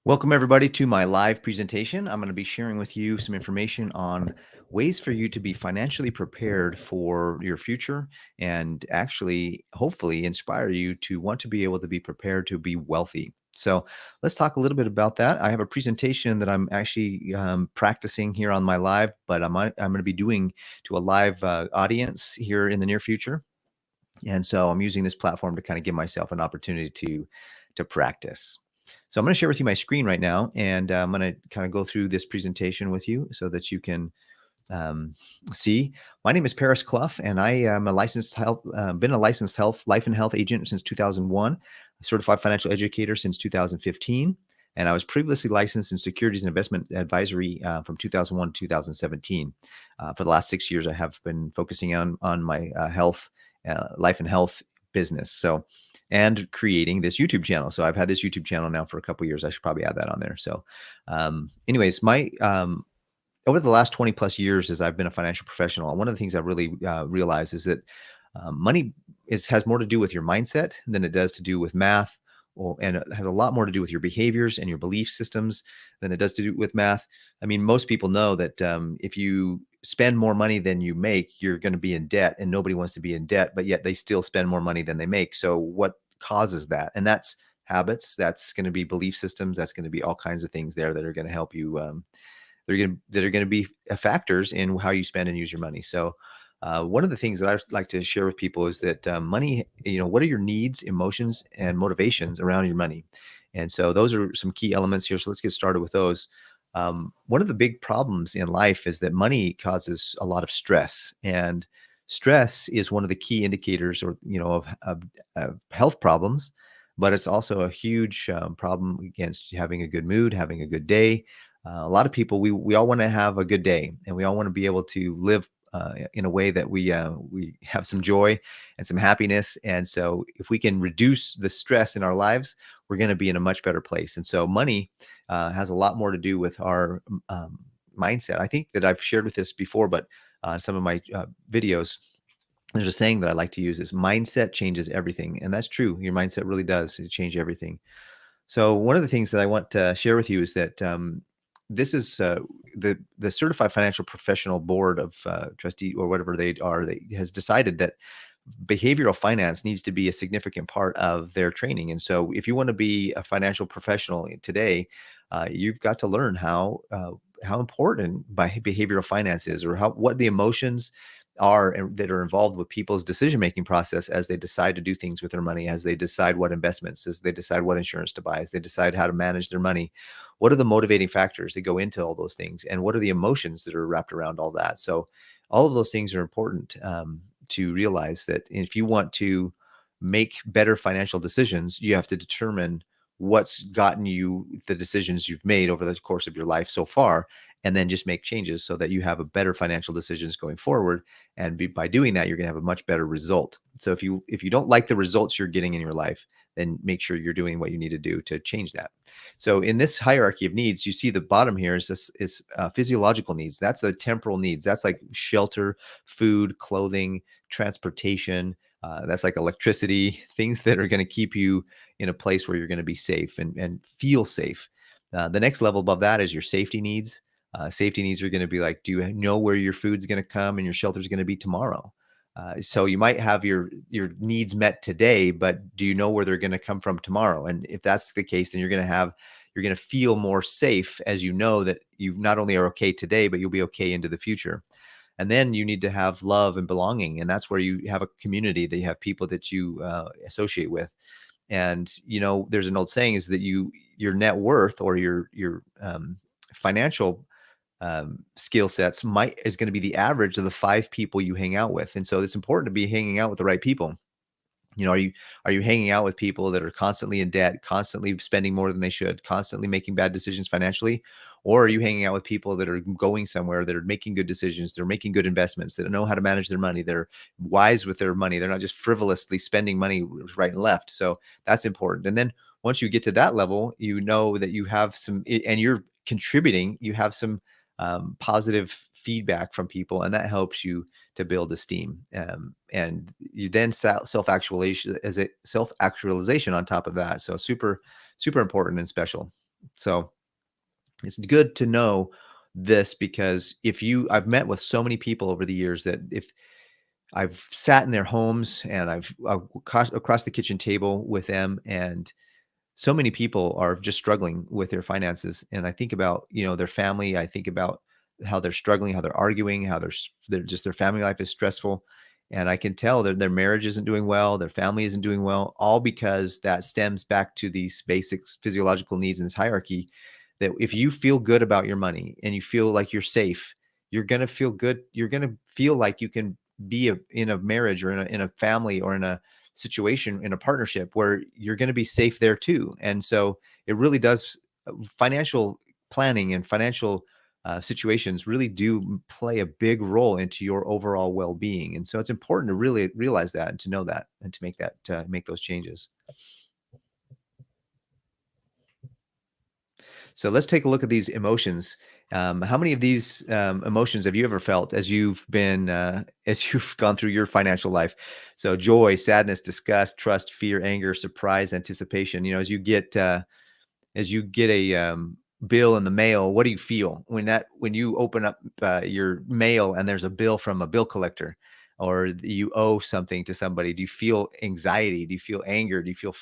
Welcome, everybody, to my live presentation. I'm going to be sharing with you some information on ways for you to be financially prepared for your future and actually, hopefully, inspire you to want to be able to be prepared to be wealthy. So, let's talk a little bit about that. I have a presentation that I'm actually practicing here on my live, but I'm going to be doing to a live audience here in the near future. And so I'm using this platform to kind of give myself an opportunity to practice. So I'm going to share with you my screen right now, and I'm going to kind of go through this presentation with you so that you can um, see. My name is Paris Clough, and I am a licensed health, been a licensed life and health agent since 2001, a certified financial educator since 2015, and I was previously licensed in securities and investment advisory from 2001 to 2017. For the last 6 years, I have been focusing on my health, life and health business. So, and creating this YouTube channel. So I've had this YouTube channel now for a couple of years. I should probably add that on there. So, anyways, my over the last 20 plus years as I've been a financial professional, one of the things I've really realized is that money has more to do with your mindset than it does to do with math, and it has a lot more to do with your behaviors and your belief systems than it does to do with math. I mean, most people know that if you spend more money than you make, you're going to be in debt, and nobody wants to be in debt, but yet they still spend more money than they make. So what causes that? And that's habits. That's going to be belief systems. That's going to be all kinds of things there that are going to help you that are going to be factors in how you spend and use your money. So, one of the things that I like to share with people is that money, what are your needs, emotions, and motivations around your money? And so, those are some key elements here. So, let's get started with those. One of the big problems in life is that money causes a lot of stress, and stress is one of the key indicators, or of health problems. But it's also a huge problem against having a good mood, having a good day. A lot of people, we all want to have a good day, and we all want to be able to live in a way that we have some joy and some happiness. And so, if we can reduce the stress in our lives, we're going to be in a much better place. And so, money has a lot more to do with our mindset. I think that I've shared with this before, but some of my videos, there's a saying that I like to use: is mindset changes everything. And that's true. Your mindset really does change everything. So one of the things that I want to share with you is that this is the Certified Financial Professional Board of Trustee, or whatever they are, they has decided that behavioral finance needs to be a significant part of their training. And so if you want to be a financial professional today, you've got to learn how important behavioral finance is, or what the emotions are and that are involved with people's decision-making process as they decide to do things with their money, as they decide what investments, as they decide what insurance to buy, as they decide how to manage their money. What are the motivating factors that go into all those things? And what are the emotions that are wrapped around all that? So all of those things are important to realize that if you want to make better financial decisions, you have to determine what's gotten you the decisions you've made over the course of your life so far, and then just make changes so that you have a better financial decisions going forward. And by doing that, you're going to have a much better result. So if you don't like the results you're getting in your life, then make sure you're doing what you need to do to change that. So in this hierarchy of needs, you see the bottom here is physiological needs. That's the temporal needs. That's like shelter, food, clothing, transportation. That's like electricity, things that are going to keep you in a place where you're going to be safe and feel safe. The next level above that is your safety needs. Safety needs are going to be like, do you know where your food's going to come and your shelter's going to be tomorrow? So you might have your needs met today, but do you know where they're going to come from tomorrow? And if that's the case, then you're going to feel more safe, as you know that you not only are okay today, but you'll be okay into the future. And then you need to have love and belonging, and that's where you have a community, that you have people that you associate with. And there's an old saying is that your net worth, or your financial skill sets is going to be the average of the 5 people you hang out with. And so it's important to be hanging out with the right people. Are you hanging out with people that are constantly in debt, constantly spending more than they should, constantly making bad decisions financially? Or are you hanging out with people that are going somewhere, that are making good decisions, they're making good investments, that know how to manage their money, they're wise with their money, they're not just frivolously spending money right and left? So that's important. And then once you get to that level, you know that you have some, and you're contributing, you have some positive feedback from people, and that helps you to build esteem. And you then self-actualization on top of that. So super, super important and special. So it's good to know this because I've met with so many people over the years that if I've sat in their homes and I've across the kitchen table with them, and so many people are just struggling with their finances. And I think about, their family. I think about how they're struggling, how they're arguing, how their family life is stressful. And I can tell that their marriage isn't doing well, their family isn't doing well, all because that stems back to these basic physiological needs in this hierarchy. That if you feel good about your money and you feel like you're safe, you're going to feel good. You're going to feel like you can in a marriage or in a family or in a situation in a partnership where you're going to be safe there too. And so it really does financial planning and financial situations really do play a big role into your overall well-being. And so it's important to really realize that and to know that and to make those changes. So let's take a look at these emotions. How many of these emotions have you ever felt as you've been as you've gone through your financial life? So joy, sadness, disgust, trust, fear, anger, surprise, anticipation. As you get a bill in the mail, what do you feel when you open up your mail and there's a bill from a bill collector, or you owe something to somebody? Do you feel anxiety? Do you feel anger? Do you feel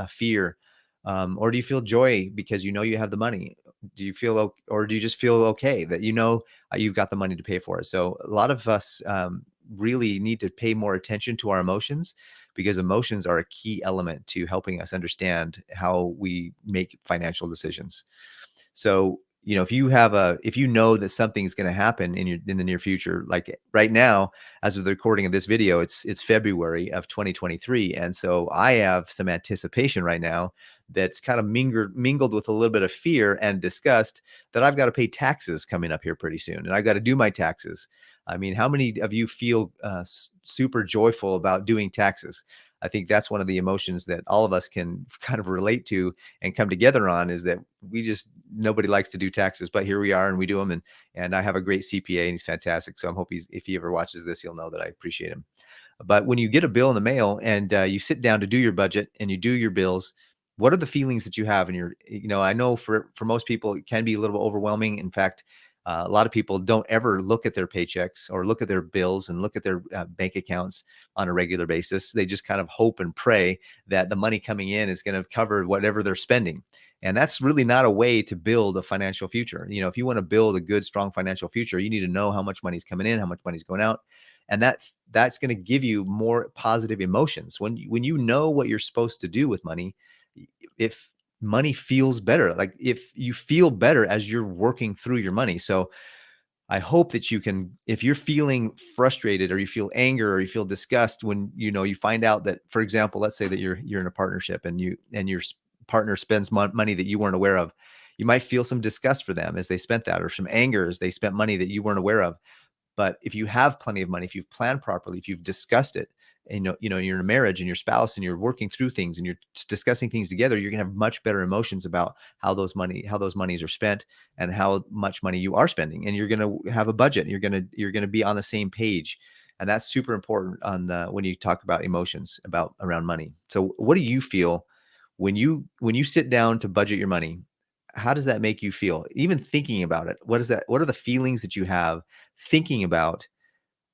fear? Or do you feel joy because you know you have the money? Do you feel or do you just feel okay that you've got the money to pay for it? So a lot of us really need to pay more attention to our emotions, because emotions are a key element to helping us understand how we make financial decisions. So, if you know that something's going to happen in the near future, like right now, as of the recording of this video, it's February of 2023, and so I have some anticipation right now that's kind of mingled with a little bit of fear and disgust that I've got to pay taxes coming up here pretty soon, and I've got to do my taxes. I mean, how many of you feel super joyful about doing taxes? I think that's one of the emotions that all of us can kind of relate to and come together on, is that nobody likes to do taxes, but here we are and we do them. And I have a great CPA and he's fantastic. So I'm hoping if he ever watches this, he'll know that I appreciate him. But when you get a bill in the mail and you sit down to do your budget and you do your bills, what are the feelings that you have in I know for most people, it can be a little overwhelming. In fact, a lot of people don't ever look at their paychecks or look at their bills and look at their bank accounts on a regular basis. They just kind of hope and pray that the money coming in is going to cover whatever they're spending. And that's really not a way to build a financial future. If you want to build a good, strong financial future, you need to know how much money's coming in, how much money's going out, and that's going to give you more positive emotions when you know what you're supposed to do with money. If money feels better, like if you feel better as you're working through your money. So I hope that you can, if you're feeling frustrated or you feel anger or you feel disgust when you find out that, for example, let's say that you're in a partnership and your partner spends money that you weren't aware of. You might feel some disgust for them as they spent that, or some anger as they spent money that you weren't aware of. But if you have plenty of money, if you've planned properly, if you've discussed it, and you're in a marriage and your spouse and you're working through things and you're discussing things together, you're gonna have much better emotions about how those monies are spent and how much money you are spending. And you're gonna have a budget. You're gonna be on the same page. And that's super important when you talk about emotions about around money. So what do you feel when you sit down to budget your money? How does that make you feel? Even thinking about it, what are the feelings that you have thinking about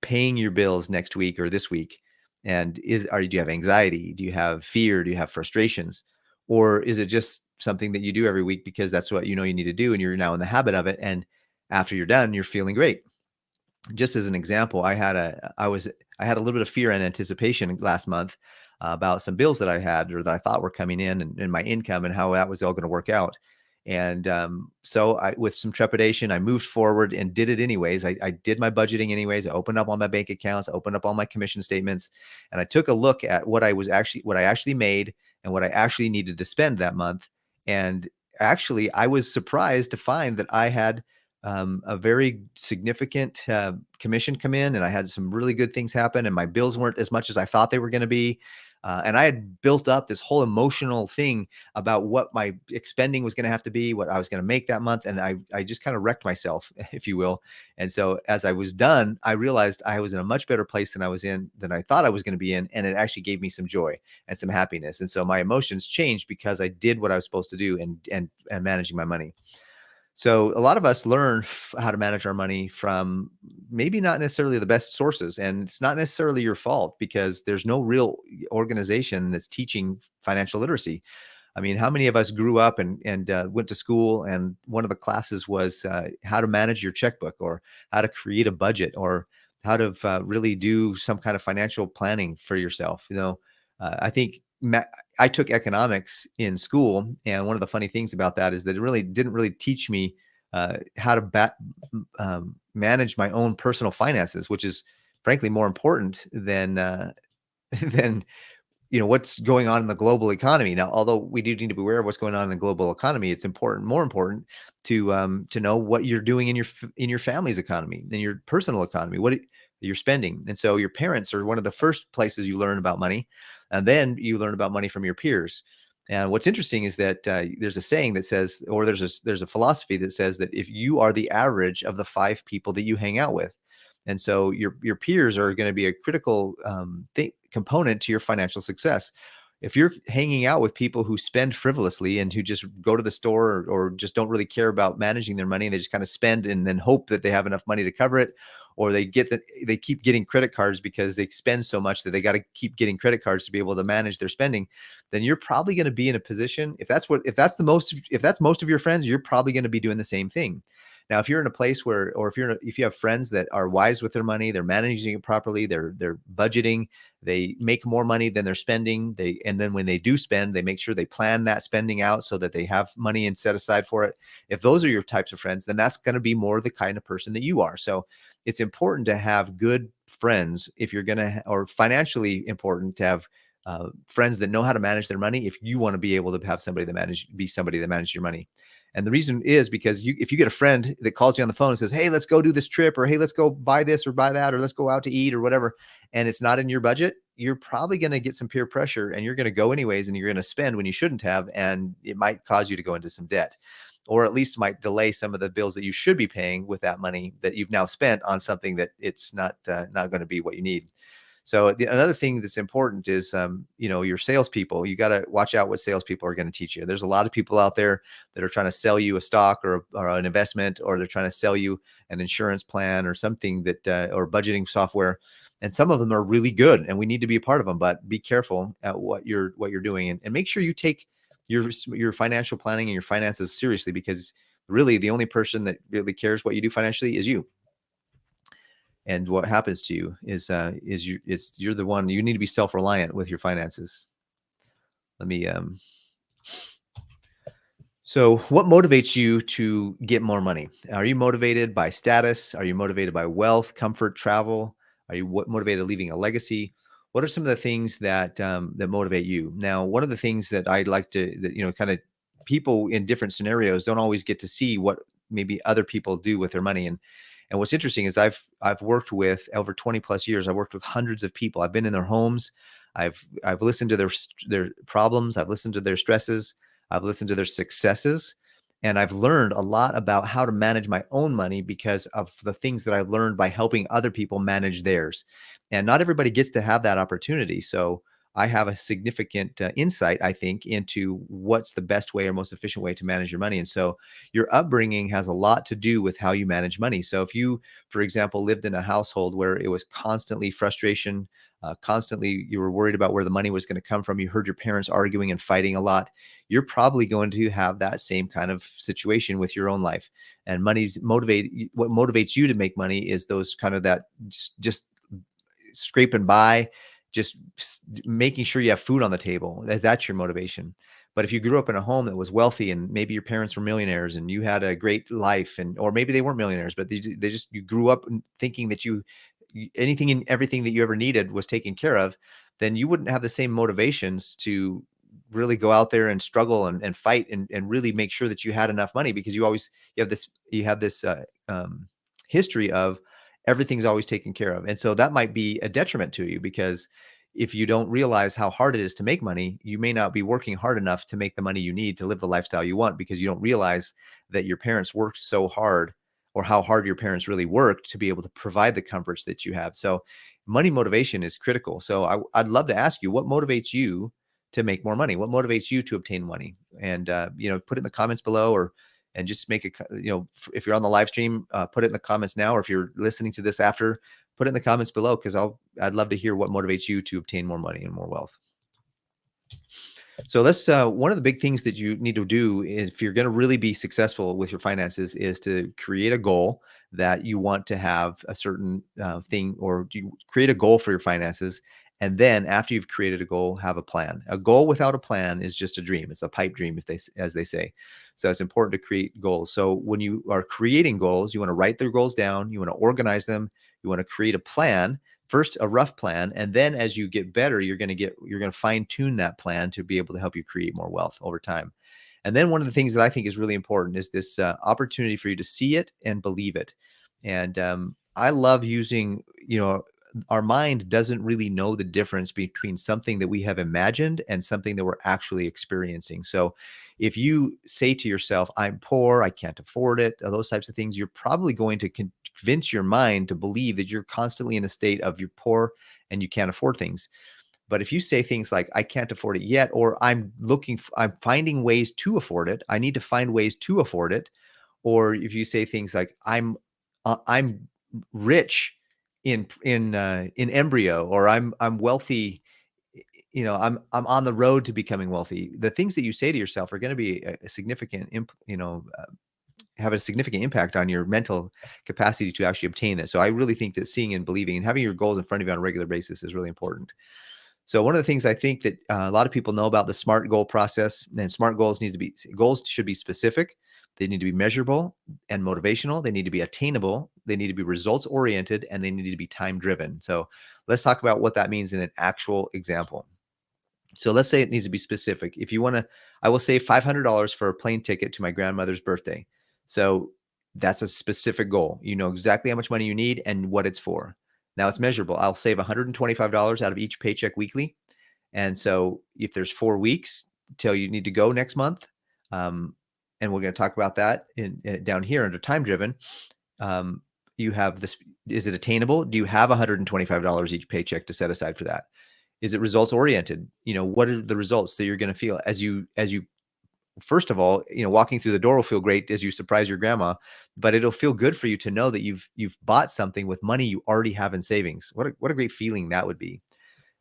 paying your bills next week or this week? And do you have anxiety? Do you have fear? Do you have frustrations? Or is it just something that you do every week because that's what you need to do and you're now in the habit of it, and after you're done, you're feeling great? Just as an example, I had a little bit of fear and anticipation last month about some bills that I had or that I thought were coming in, and my income and how that was all going to work out. And so with some trepidation, I moved forward and did it anyways. I did my budgeting anyways. I opened up all my bank accounts, opened up all my commission statements, and I took a look at what I actually made and what I actually needed to spend that month. And actually, I was surprised to find that I had a very significant commission come in, and I had some really good things happen, and my bills weren't as much as I thought they were going to be. And I had built up this whole emotional thing about what my expending was going to have to be, what I was going to make that month. And I just kind of wrecked myself, if you will. And so as I was done, I realized I was in a much better place than I thought I was going to be in. And it actually gave me some joy and some happiness. And so my emotions changed because I did what I was supposed to do and managing my money. So a lot of us learn how to manage our money from maybe not necessarily the best sources, and it's not necessarily your fault because there's no real organization that's teaching financial literacy. I mean, how many of us grew up and went to school, and one of the classes was how to manage your checkbook, or how to create a budget, or how to really do some kind of financial planning for yourself? I think I took economics in school, and one of the funny things about that is that it really didn't really teach me how to manage my own personal finances, which is frankly more important than than what's going on in the global economy. Now, although we do need to be aware of what's going on in the global economy, it's more important to know what you're doing in your family's economy, in your personal economy, you're spending. And so your parents are one of the first places you learn about money, and then you learn about money from your peers. And what's interesting is that there's a saying that says, or there's a philosophy that says that if you are the average of the five people that you hang out with, and so your peers are going to be a critical component to your financial success. If you're hanging out with people who spend frivolously and who just go to the store, or just don't really care about managing their money, and they just kind of spend and then hope that they have enough money to cover it, or they keep getting credit cards because they spend so much that they got to keep getting credit cards to be able to manage their spending, then you're probably going to be in a position, if that's most of your friends, you're probably going to be doing the same thing. Now, if you're in a place where, or if you have friends that are wise with their money, they're managing it properly, they're budgeting, they make more money than they're spending. And then when they do spend, they make sure they plan that spending out so that they have money and set aside for it. If those are your types of friends, then that's going to be more the kind of person that you are. So it's important to have good friends if you're going to, or financially important to have friends that know how to manage their money. If you want to be able to have be somebody that manages your money. And the reason is because if you get a friend that calls you on the phone and says, "Hey, let's go do this trip," or "Hey, let's go buy this or buy that," or "Let's go out to eat," or whatever, and it's not in your budget, you're probably going to get some peer pressure, and you're going to go anyways, and you're going to spend when you shouldn't have, and it might cause you to go into some debt, or at least might delay some of the bills that you should be paying with that money that you've now spent on something that it's not going to be what you need. So another thing that's important is, your salespeople. You got to watch out what salespeople are going to teach you. There's a lot of people out there that are trying to sell you a stock or an investment, or they're trying to sell you an insurance plan or something or budgeting software. And some of them are really good, and we need to be a part of them. But be careful at what you're doing, and make sure you take your financial planning and your finances seriously, because really the only person that really cares what you do financially is you. And what happens to you is you're the one. You need to be self-reliant with your finances. Let me So what motivates you to get more money? Are you motivated by status? Are you motivated by wealth, comfort, travel? Are you motivated leaving a legacy? What are some of the things that motivate you? Now, one of the things that I'd like to, that kind of, people in different scenarios don't always get to see what maybe other people do with their money. And what's interesting is I've worked with, over 20 plus years, I've worked with hundreds of people. I've been in their homes. I've listened to their problems. I've listened to their stresses. I've listened to their successes, and I've learned a lot about how to manage my own money because of the things that I learned by helping other people manage theirs. And not everybody gets to have that opportunity. So I have a significant insight, I think, into what's the best way or most efficient way to manage your money. And so your upbringing has a lot to do with how you manage money. So if you, for example, lived in a household where it was constantly frustration, constantly you were worried about where the money was going to come from, you heard your parents arguing and fighting a lot, you're probably going to have that same kind of situation with your own life. And what motivates you to make money is those kind of, that just scraping by, just making sure you have food on the table. That's your motivation. But if you grew up in a home that was wealthy, and maybe your parents were millionaires and you had a great life, or maybe they weren't millionaires, but you grew up thinking that anything and everything that you ever needed was taken care of, then you wouldn't have the same motivations to really go out there and struggle and fight and really make sure that you had enough money, because you have this history of everything's always taken care of. And so that might be a detriment to you, because if you don't realize how hard it is to make money, you may not be working hard enough to make the money you need to live the lifestyle you want, because you don't realize that your parents worked so hard, or how hard your parents really worked to be able to provide the comforts that you have. So money motivation is critical. So I'd love to ask you, what motivates you to make more money? What motivates you to obtain money? And put it in the comments below, or and just make it, if you're on the live stream, put it in the comments now, or if you're listening to this after, put it in the comments below, because I'd love to hear what motivates you to obtain more money and more wealth. So let's one of the big things that you need to do if you're going to really be successful with your finances is to create a goal that you want to have a certain thing, or you create a goal for your finances. And then after you've created a goal, have a plan. A goal without a plan is just a dream. It's a pipe dream, as they say. So it's important to create goals. So when you are creating goals, you want to write their goals down. You want to organize them. You want to create a plan. First, a rough plan, and then as you get better, you're going to fine tune that plan to be able to help you create more wealth over time. And then one of the things that I think is really important is this opportunity for you to see it and believe it. And I love using, our mind doesn't really know the difference between something that we have imagined and something that we're actually experiencing. So if you say to yourself, I'm poor, I can't afford it, those types of things, you're probably going to convince your mind to believe that you're constantly in a state of you're poor and you can't afford things. But if you say things like, I can't afford it yet, or I'm finding ways to afford it, I need to find ways to afford it. Or if you say things like, I'm rich in embryo, or I'm wealthy, I'm on the road to becoming wealthy. The things that you say to yourself are going to be a significant, have a significant impact on your mental capacity to actually obtain it. So I really think that seeing and believing and having your goals in front of you on a regular basis is really important. So one of the things I think that a lot of people know about the SMART goal process, and SMART goals should be specific. They need to be measurable and motivational. They need to be attainable. They need to be results oriented, and they need to be time driven. So let's talk about what that means in an actual example. So let's say it needs to be specific. If you want to, I will save $500 for a plane ticket to my grandmother's birthday. So that's a specific goal. You know exactly how much money you need and what it's for. Now it's measurable. I'll save $125 out of each paycheck weekly. And so if there's 4 weeks till you need to go next month, and we're going to talk about that down here under time driven, you have this. Is it attainable? Do you have $125 each paycheck to set aside for that? Is it results oriented? What are the results that you're going to feel as you first of all, walking through the door will feel great as you surprise your grandma, but it'll feel good for you to know that you've bought something with money you already have in savings. What a great feeling that would be.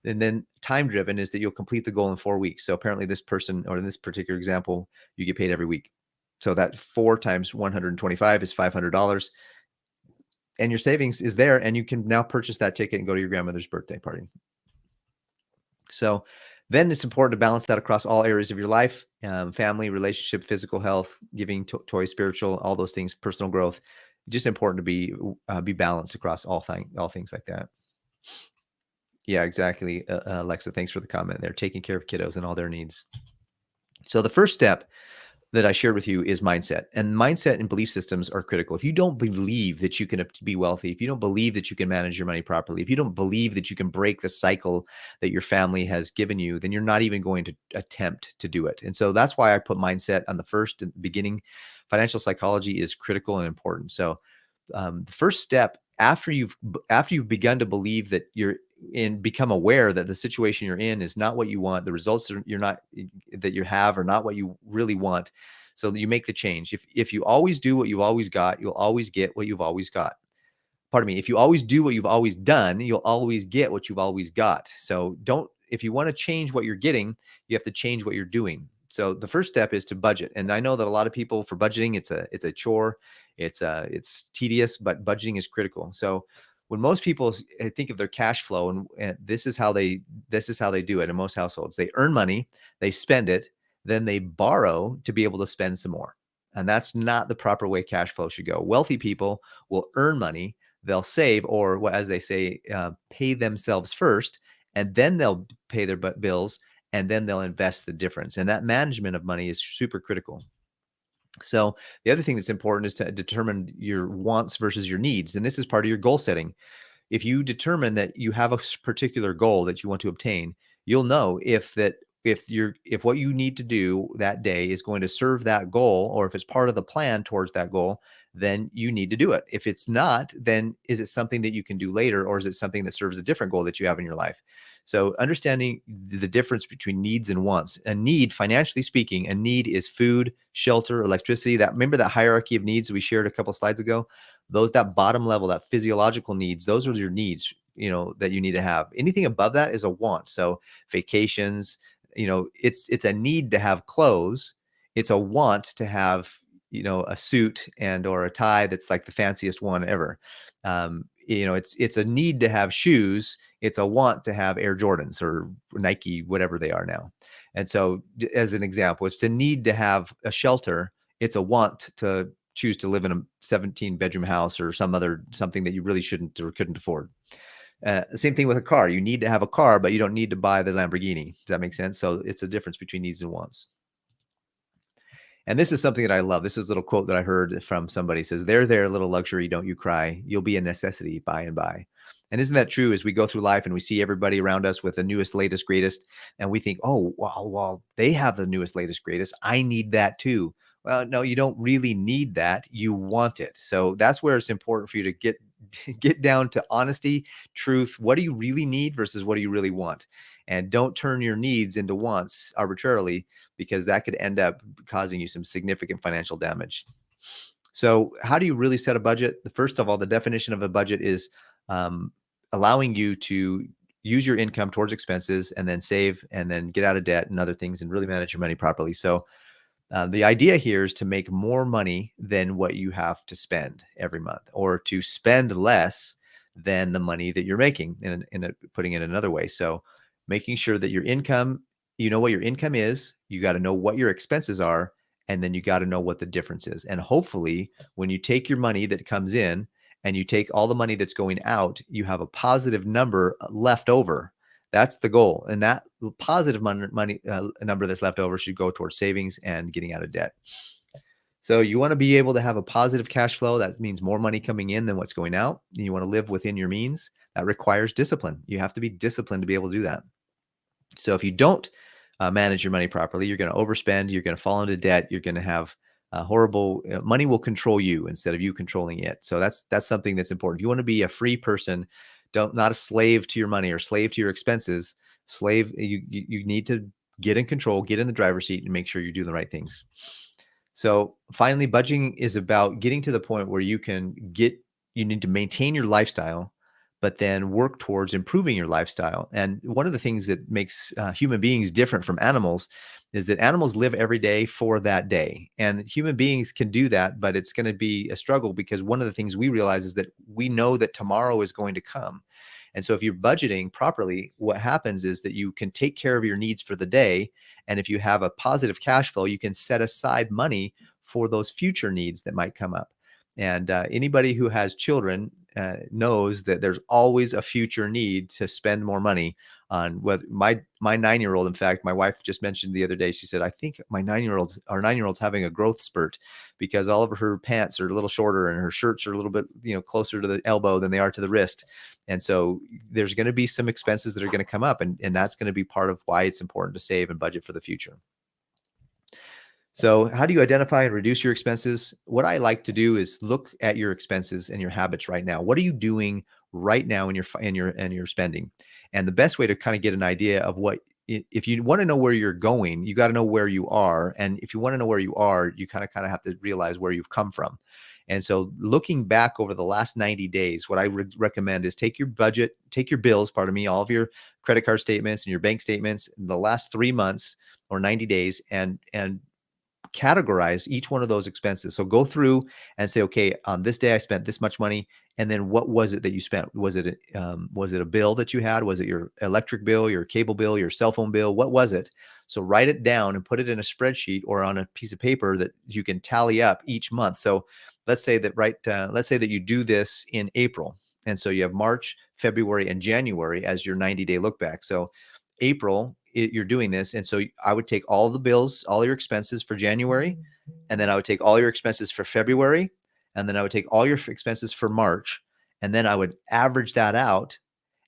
And then time driven is that you'll complete the goal in 4 weeks. So apparently this person, or in this particular example, you get paid every week. So that 4 times 125 is $500, and your savings is there, and you can now purchase that ticket and go to your grandmother's birthday party. So then it's important to balance that across all areas of your life, family, relationship, physical health, giving, toys, spiritual, all those things, personal growth. Just important to be balanced across all things like that. Yeah, exactly. Alexa, thanks for the comment there. Taking care of kiddos and all their needs. So the first step that I shared with you is mindset. And mindset and belief systems are critical. If you don't believe that you can be wealthy, if you don't believe that you can manage your money properly, if you don't believe that you can break the cycle that your family has given you, then you're not even going to attempt to do it. And so that's why I put mindset on the first and beginning. Financial psychology is critical and important. So the first step after you've begun to believe that become aware that the situation you're in is not what you want, the results that you have are not what you really want, so that you make the change. If you always do what you've always got, you'll always get what you've always got. Pardon me. If you always do what you've always done, you'll always get what you've always got. So if you want to change what you're getting, you have to change what you're doing. So the first step is to budget. And I know that a lot of people, for budgeting, it's a chore. It's tedious, but budgeting is critical. So when most people think of their cash flow, and this is how they do it in most households, they earn money, they spend it, then they borrow to be able to spend some more. And that's not the proper way cash flow should go. Wealthy people will earn money, they'll save, or as they say, pay themselves first, and then they'll pay their bills, and then they'll invest the difference. And that management of money is super critical. So the other thing that's important is to determine your wants versus your needs. And this is part of your goal setting. if you determine that you have a particular goal that you want to obtain, you'll know if what you need to do that day is going to serve that goal, or if it's part of the plan towards that goal, then you need to do it. If it's not, then is it something that you can do later, or is it something that serves a different goal that you have in your life? So understanding the difference between needs and wants. A need, financially speaking, a need is food, shelter, electricity. That, remember that hierarchy of needs we shared a couple slides ago? Those, that bottom level, that physiological needs, those are your needs, that you need to have. Anything above that is a want. So vacations, it's a need to have clothes. It's a want to have, a suit and or a tie that's like the fanciest one ever. It's a need to have shoes. It's a want to have Air Jordans or Nike, whatever they are now. And so, as an example, it's a need to have a shelter. It's a want to choose to live in a 17-bedroom house or something that you really shouldn't or couldn't afford. The same thing with a car. You need to have a car, but you don't need to buy the Lamborghini. Does that make sense? So it's a difference between needs and wants. And this is something that I love. This is a little quote that I heard from somebody. It says, there, little luxury, don't you cry. You'll be a necessity by and by. And isn't that true? As we go through life and we see everybody around us with the newest, latest, greatest, and we think, oh, well, they have the newest, latest, greatest. I need that too. Well, no, you don't really need that. You want it. So that's where it's important for you to get down to honesty, truth. What do you really need versus what do you really want? And don't turn your needs into wants arbitrarily, because that could end up causing you some significant financial damage. So how do you really set a budget? First of all, the definition of a budget is allowing you to use your income towards expenses and then save and then get out of debt and other things and really manage your money properly. So the idea here is to make more money than what you have to spend every month, or to spend less than the money that you're making, putting it another way. So making sure that your income, you know what your income is, you got to know what your expenses are, and then you got to know what the difference is. And hopefully when you take your money that comes in and you take all the money that's going out, you have a positive number left over. That's the goal. And that positive money number that's left over should go towards savings and getting out of debt. So you want to be able to have a positive cash flow. That means more money coming in than what's going out. And you want to live within your means. That requires discipline. You have to be disciplined to be able to do that. So if you don't manage your money properly, you're going to overspend. You're going to fall into debt. You're going to have horrible money will control you instead of you controlling it. So that's something that's important. If you want to be a free person, not a slave to your money or slave to your expenses. You need to get in control, get in the driver's seat, and make sure you do the right things. So finally, budgeting is about getting to the point where you need to maintain your lifestyle, but then work towards improving your lifestyle. And one of the things that makes human beings different from animals is that animals live every day for that day. And human beings can do that, but it's going to be a struggle, because one of the things we realize is that we know that tomorrow is going to come. And so if you're budgeting properly, what happens is that you can take care of your needs for the day. And if you have a positive cash flow, you can set aside money for those future needs that might come up. And anybody who has children knows that there's always a future need to spend more money on. Whether my 9-year-old, in fact, my wife just mentioned the other day, she said, I think our 9-year-old's having a growth spurt, because all of her pants are a little shorter and her shirts are a little bit, closer to the elbow than they are to the wrist. And so there's going to be some expenses that are going to come up, and that's going to be part of why it's important to save and budget for the future. So how do you identify and reduce your expenses? What I like to do is look at your expenses and your habits right now. What are you doing right now in your spending? And the best way to kind of get an idea of if you want to know where you're going, you got to know where you are. And if you want to know where you are, you kind of have to realize where you've come from. And so looking back over the last 90 days, what I would recommend is take your bills, all of your credit card statements and your bank statements in the last 3 months or 90 days, and categorize each one of those expenses. So go through and say, okay, on this day I spent this much money. And then what was it that you spent? Was it a bill that you had? Was it your electric bill, your cable bill, your cell phone bill? What was it? So write it down and put it in a spreadsheet or on a piece of paper that you can tally up each month. So let's say that you do this in April. And so you have March, February, and January as your 90-day look back. So April, you're doing this. And so I would take all the bills, all your expenses for January, and then I would take all your expenses for February, and then I would take all your expenses for March, And then I would average that out,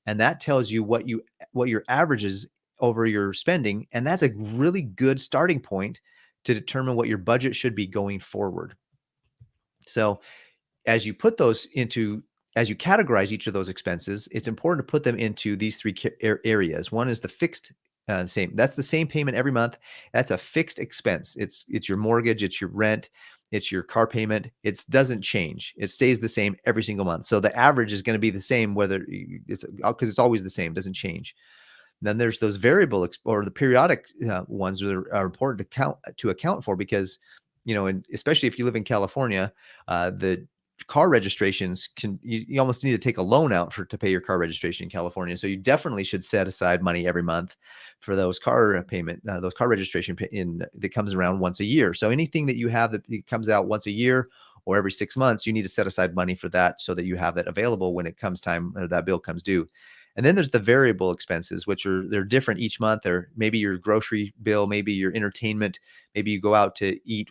and that tells you what your average is over your spending, and that's a really good starting point to determine what your budget should be going forward. So as you put those into as you categorize each of those expenses, it's important to put them into these three areas. One is the fixed same. That's the same payment every month. That's a fixed expense. It's your mortgage, it's your rent, it's your car payment. It doesn't change. It stays the same every single month. So the average is going to be the same whether it's because it's always the same, doesn't change. Then there's those variable or the periodic ones that are important to account for because, and especially if you live in California, the car registrations you almost need to take a loan out to pay your car registration in California. So you definitely should set aside money every month for those those car registration that comes around once a year. So anything that you have that comes out once a year or every 6 months, you need to set aside money for that so that you have it available when it comes time or that bill comes due. And then there's the variable expenses, which they're different each month. Or maybe your grocery bill, maybe your entertainment, maybe you go out to eat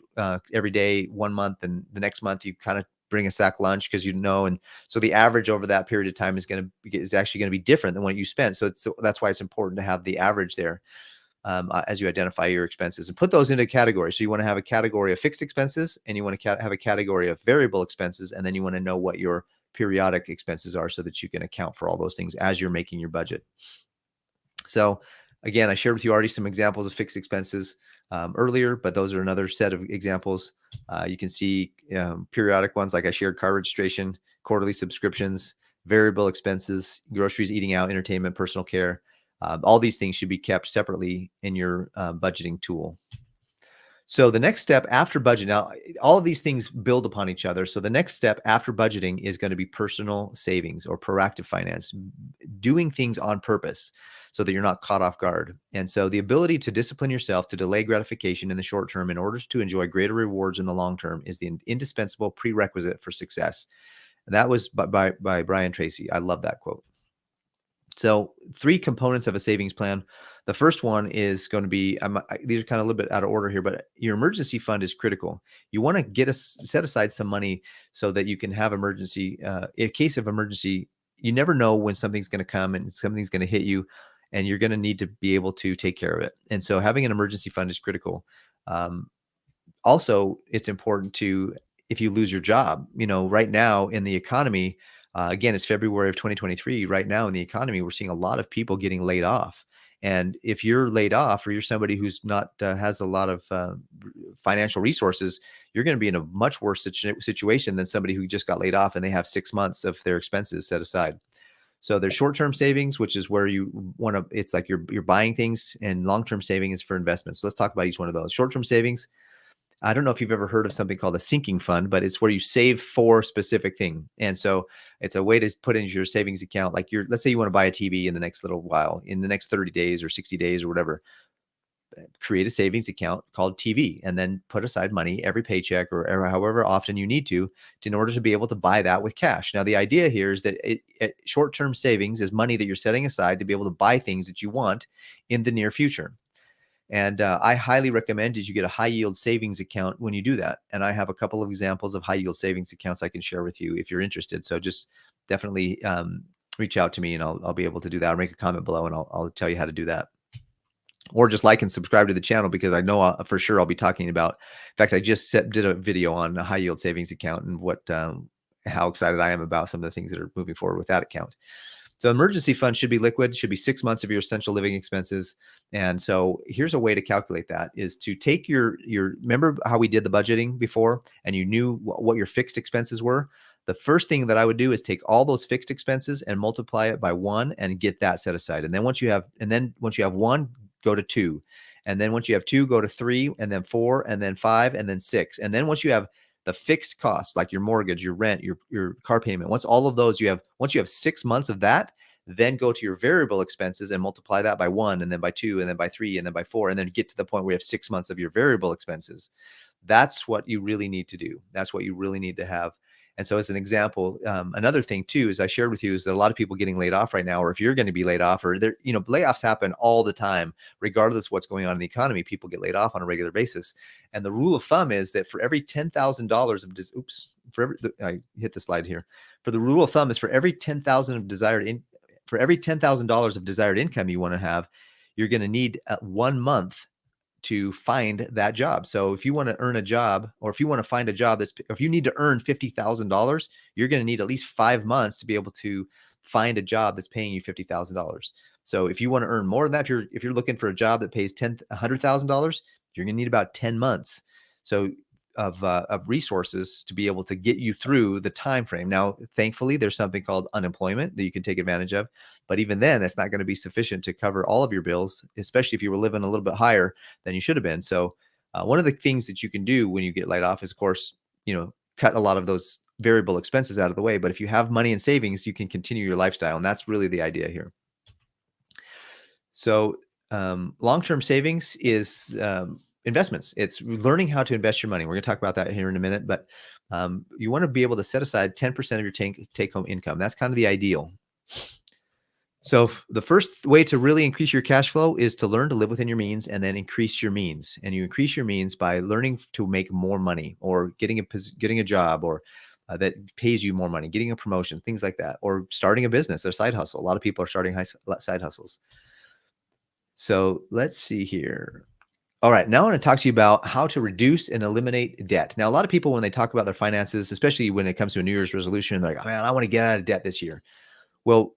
every day 1 month, and the next month you kind of bring a sack lunch because and so the average over that period of time is actually going to be different than what you spent. So that's why it's important to have the average there as you identify your expenses and put those into categories. So you want to have a category of fixed expenses, and you want to have a category of variable expenses, and then you want to know what your periodic expenses are so that you can account for all those things as you're making your budget. So again, I shared with you already some examples of fixed expenses earlier, but those are another set of examples. You can see periodic ones like I shared: car registration, quarterly subscriptions, variable expenses, groceries, eating out, entertainment, personal care. All these things should be kept separately in your budgeting tool. So the next step after budget, now all of these things build upon each other. So the next step after budgeting is going to be personal savings or proactive finance, doing things on purpose so that you're not caught off guard. And so the ability to discipline yourself to delay gratification in the short term in order to enjoy greater rewards in the long term is the indispensable prerequisite for success. And that was by Brian Tracy. I love that quote. So 3 components of a savings plan. The first one is going to be, these are kind of a little bit out of order here, but your emergency fund is critical. You want to set aside some money so that you can have emergency, in case of emergency. You never know when something's going to come and something's going to hit you, and you're going to need to be able to take care of it. And so having an emergency fund is critical. Also, it's important if you lose your job, right now in the economy, again, it's February of 2023. Right now in the economy, we're seeing a lot of people getting laid off. And if you're laid off, or you're somebody who's not has a lot of financial resources, you're going to be in a much worse situation than somebody who just got laid off and they have 6 months of their expenses set aside. So there's short-term savings, which is where you want to, it's like you're buying things, and long-term saving is for investments. So let's talk about each one of those. Short-term savings. I don't know if you've ever heard of something called a sinking fund, but it's where you save for a specific thing. And so it's a way to put into your savings account. Like let's say you want to buy a TV in the next little while, in the next 30 days or 60 days or whatever. Create a savings account called TV, and then put aside money every paycheck or however often you need to in order to be able to buy that with cash. Now, the idea here is that short-term savings is money that you're setting aside to be able to buy things that you want in the near future. And I highly recommend that you get a high yield savings account when you do that. And I have a couple of examples of high yield savings accounts I can share with you if you're interested. So just definitely reach out to me, and I'll be able to do that, or make a comment below, and I'll tell you how to do that. Or just like and subscribe to the channel, because I know for sure I'll be talking about. In fact, I just did a video on a high yield savings account and how excited I am about some of the things that are moving forward with that account. So emergency fund should be liquid, should be 6 months of your essential living expenses. And so here's a way to calculate that, is to take remember how we did the budgeting before, and you knew what your fixed expenses were? The first thing that I would do is take all those fixed expenses and multiply it by 1 and get that set aside. And then once you have 1, go to 2. And then once you have 2, go to 3, and then 4, and then 5, and then 6. And then once you have the fixed costs, like your mortgage, your rent, your car payment, once all of those once you have 6 months of that, then go to your variable expenses and multiply that by 1, and then by 2, and then by 3, and then by 4, and then get to the point where you have 6 months of your variable expenses. That's what you really need to do. That's what you really need to have. And so as an example, another thing too, is I shared with you, is that a lot of people getting laid off right now, or if you're going to be laid off, or there, layoffs happen all the time, regardless of what's going on in the economy, people get laid off on a regular basis. And the rule of thumb is that for every $10,000 of, I hit the slide here. For the rule of thumb is for every 10,000 of for every $10,000 of desired income you want to have, you're going to need 1 month to find that job. So if you want to earn a job, or if you want to find a job if you need to earn $50,000, you're going to need at least 5 months to be able to find a job that's paying you $50,000. So if you want to earn more than that, if you're looking for a job that pays $100,000, you're going to need about 10 months. So of resources to be able to get you through the time frame. Now, thankfully, there's something called unemployment that you can take advantage of, but even then, that's not going to be sufficient to cover all of your bills, especially if you were living a little bit higher than you should have been. So, one of the things that you can do when you get laid off is, of course, cut a lot of those variable expenses out of the way. But if you have money in savings, you can continue your lifestyle, and that's really the idea here. So, long-term savings is investments. It's learning how to invest your money. We're going to talk about that here in a minute, but you want to be able to set aside 10% of your take-home income. That's kind of the ideal. So the first way to really increase your cash flow is to learn to live within your means, and then increase your means. And you increase your means by learning to make more money, or getting a job, or that pays you more money, getting a promotion, things like that, or starting a business, a side hustle. A lot of people are starting side hustles. So let's see here. All right, now I want to talk to you about how to reduce and eliminate debt. Now, a lot of people, when they talk about their finances, especially when it comes to a New Year's resolution, they're like, oh, man, I want to get out of debt this year. Well,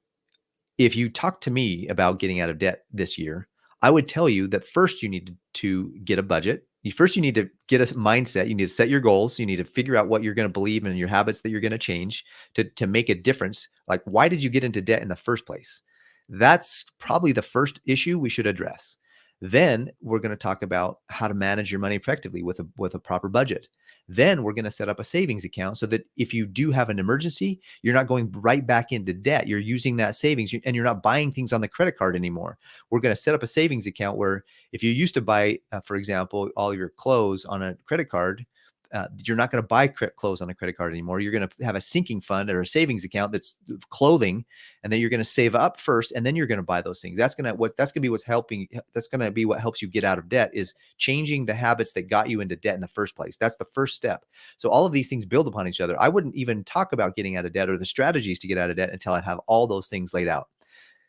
if you talk to me about getting out of debt this year, I would tell you that first you need to get a budget. First, you need to get a mindset. You need to set your goals. You need to figure out what you're going to believe in, your habits that you're going to change to make a difference. Like, why did you get into debt in the first place? That's probably the first issue we should address. Then we're going to talk about how to manage your money effectively with a proper budget. Then we're going to set up a savings account so that if you do have an emergency, you're not going right back into debt. You're using that savings, and you're not buying things on the credit card anymore. We're going to set up a savings account where if you used to buy, for example, all of your clothes on a credit card, you're not going to buy clothes on a credit card anymore. You're going to have a sinking fund or a savings account that's clothing, and then you're going to save up first, and then you're going to buy those things. That's going to be what helps you get out of debt, is changing the habits that got you into debt in the first place. That's the first step. So all of these things build upon each other. I wouldn't even talk about getting out of debt or the strategies to get out of debt until I have all those things laid out.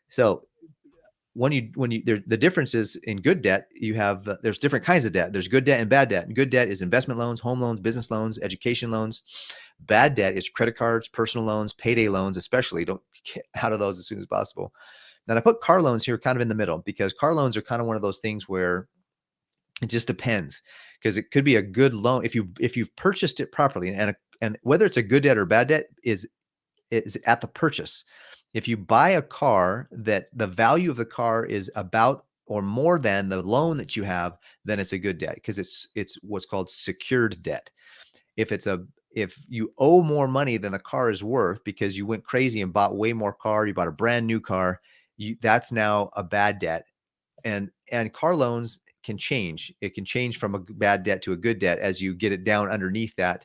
So the difference is, in good debt, there's different kinds of debt. There's good debt and bad debt. And good debt is investment loans, home loans, business loans, education loans. Bad debt is credit cards, personal loans, payday loans, especially. Don't get out of those as soon as possible. Now, I put car loans here kind of in the middle, because car loans are kind of one of those things where it just depends, because it could be a good loan if you've purchased it properly, and whether it's a good debt or bad debt is at the purchase. If you buy a car that the value of the car is about or more than the loan that you have, then it's a good debt, because it's what's called secured debt. If you owe more money than the car is worth because you went crazy and bought way more car, you bought a brand new car, that's now a bad debt. And car loans can change. It can change from a bad debt to a good debt as you get it down underneath that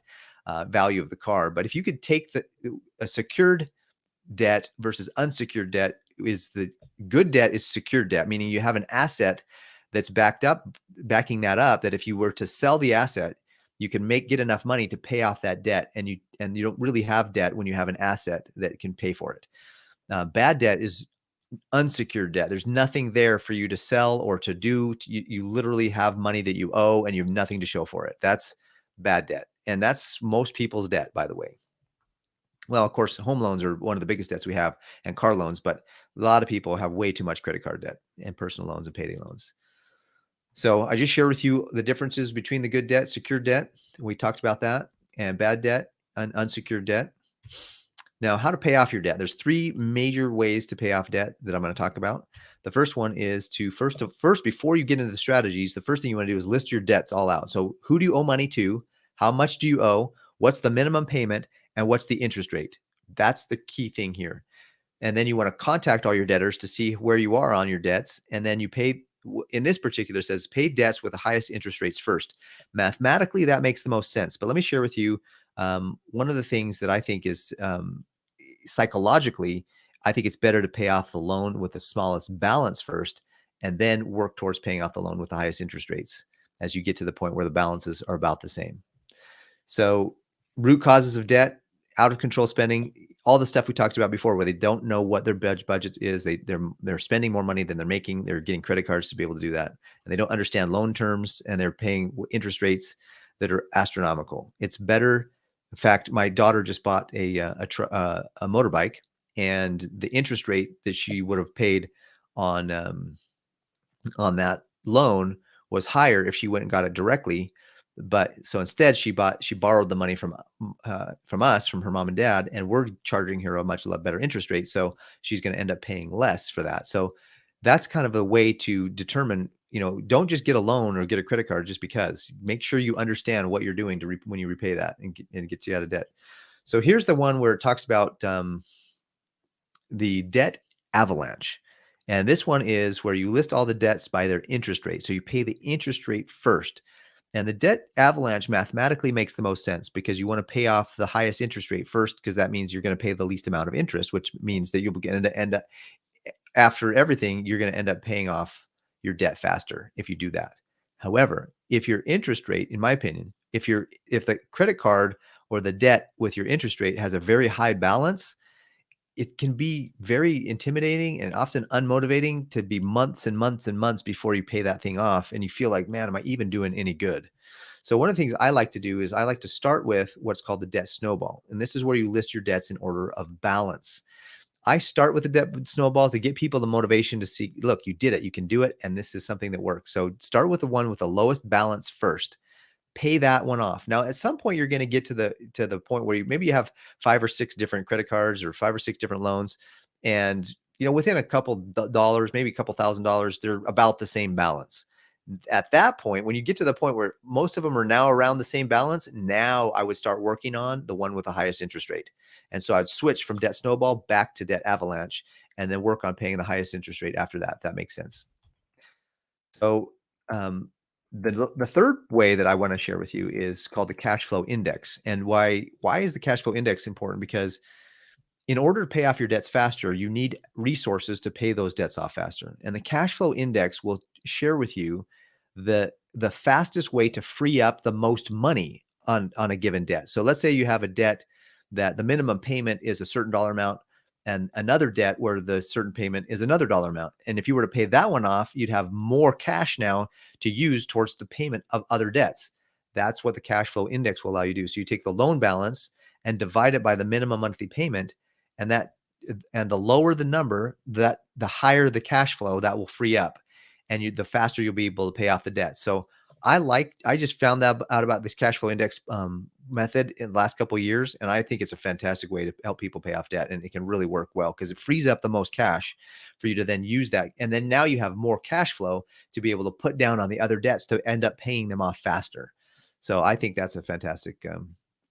value of the car. But if you could take a secured debt versus unsecured debt, is the good debt is secured debt, meaning you have an asset that's backing that up, that if you were to sell the asset, you can get enough money to pay off that debt, and you don't really have debt when you have an asset that can pay for it. Bad debt is unsecured debt. There's nothing there for you to sell or to do. You literally have money that you owe, and you have nothing to show for it. That's bad debt, and that's most people's debt, by the way. Well, of course, home loans are one of the biggest debts we have, and car loans, but a lot of people have way too much credit card debt and personal loans and payday loans. So I just shared with you the differences between the good debt, secured debt. We talked about that, and bad debt and unsecured debt. Now, how to pay off your debt. There's 3 major ways to pay off debt that I'm going to talk about. The first one is to first, before you get into the strategies, the first thing you want to do is list your debts all out. So who do you owe money to? How much do you owe? What's the minimum payment? And what's the interest rate? That's the key thing here. And then you want to contact all your debtors to see where you are on your debts. And then you pay, in this particular says, pay debts with the highest interest rates first. Mathematically, that makes the most sense. But let me share with you One of the things that I think is psychologically, I think it's better to pay off the loan with the smallest balance first and then work towards paying off the loan with the highest interest rates as you get to the point where the balances are about the same. So, root causes of debt, out of control spending, all the stuff we talked about before, where they don't know what their budget is. They're spending more money than they're making. They're getting credit cards to be able to do that, and they don't understand loan terms, and they're paying interest rates that are astronomical. It's better. In fact, my daughter just bought a motorbike, and the interest rate that she would have paid on on that loan was higher if she went and got it directly. But so instead, she borrowed the money from us, from her mom and dad, and we're charging her a much better interest rate. So she's going to end up paying less for that. So that's kind of a way to determine. Don't just get a loan or get a credit card just because. Make sure you understand what you're doing when you repay that and get you out of debt. So here's the one where it talks about the debt avalanche. And this one is where you list all the debts by their interest rate. So you pay the interest rate first. And the debt avalanche mathematically makes the most sense because you want to pay off the highest interest rate first, because that means you're going to pay the least amount of interest, which means that you'll end up, after everything, you're going to end up paying off your debt faster if you do that. However, if your interest rate, in my opinion, if the credit card or the debt with your interest rate has a very high balance, it can be very intimidating and often unmotivating to be months and months and months before you pay that thing off. And you feel like, man, am I even doing any good? So one of the things I like to do is I like to start with what's called the debt snowball. And this is where you list your debts in order of balance. I start with the debt snowball to get people the motivation to see, look, you did it, you can do it. And this is something that works. So start with the one with the lowest balance first. Pay that one off. Now, at some point, you're going to get to the point where you have 5 or 6 different credit cards or 5 or 6 different loans, and within a couple dollars, maybe a couple $1,000s, they're about the same balance. At that point, when you get to the point where most of them are now around the same balance, now I would start working on the one with the highest interest rate. And so I'd switch from debt snowball back to debt avalanche, and then work on paying the highest interest rate after that. If that makes sense. So, the third way that I want to share with you is called the cash flow index. And why is the cash flow index important? Because in order to pay off your debts faster, you need resources to pay those debts off faster. And the cash flow index will share with you the fastest way to free up the most money on a given debt. So let's say you have a debt that the minimum payment is a certain dollar amount, and another debt where the certain payment is another dollar amount. And if you were to pay that one off, you'd have more cash now to use towards the payment of other debts. That's what the cash flow index will allow you to do. So you take the loan balance and divide it by the minimum monthly payment, and the lower the number, that the higher the cash flow that will free up, and the faster you'll be able to pay off the debt. So I just found out about this cash flow index method in the last couple of years, and I think it's a fantastic way to help people pay off debt, and it can really work well because it frees up the most cash for you to then use that, and then now you have more cash flow to be able to put down on the other debts to end up paying them off faster. So I think that's a fantastic